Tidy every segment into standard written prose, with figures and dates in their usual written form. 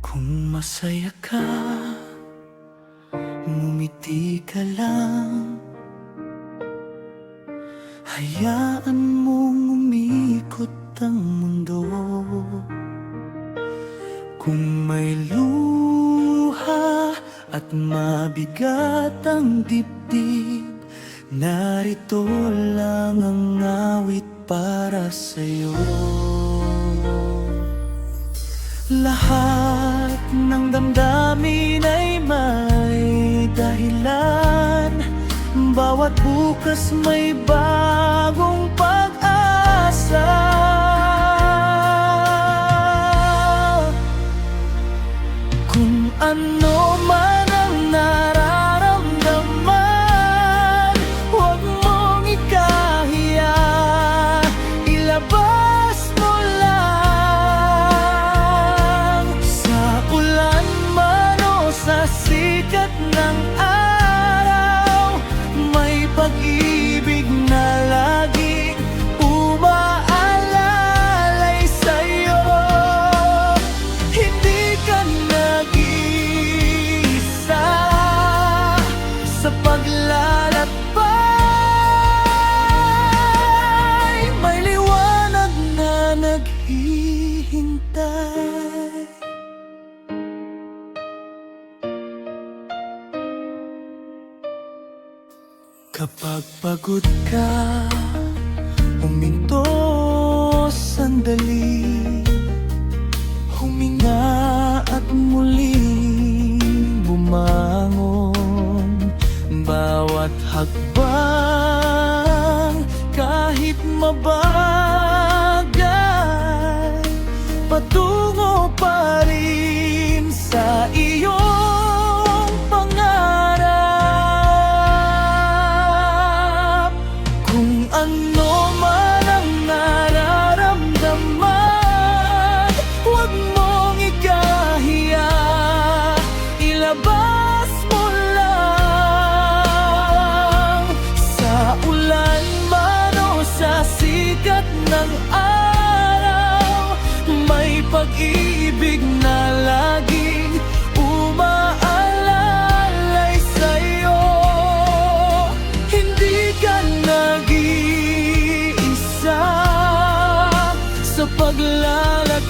Kung masaya ka, ngumiti ka lang. Hayaan mong umikot ang mundo. Kung may luha at mabigat ang dibdib, narito lang ang awit para sa'yo. Lahat ng damdamin ay may dahilan. Bawat bukas may bagong pag-asa. Kung ano man ang nararamdaman, huwag mong ikahiya, ilabas mo lang. Sa ulan man o sa sikat ng araw, may pag-ibig na laging umaalalay sa'yo. Hindi ka nag-iisa sa paglalakbay. May liwanag na naghihintay. Kapag pagod ka, huminto sandali, huminga at muling bumangon. Bawat hakbang, kahit mabagal, patungo pa rin sa iyong pangarap. Kung ano man ang nararamdaman, huwag mong ikahiya, ilabas mo lang. Sa ulan man o sa sikat ng araw, may pag-ibig na laging umaalalay sa'yo. Hindi ka nag-iisa sa paglalakbay.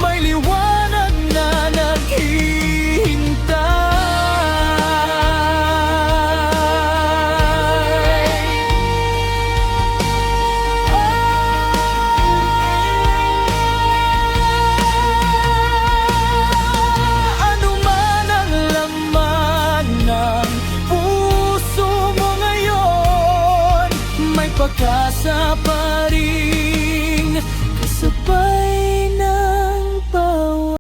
May liwanag na naghihintay. Ano man ang laman ng puso mo ngayon, may pag-asa pa rin.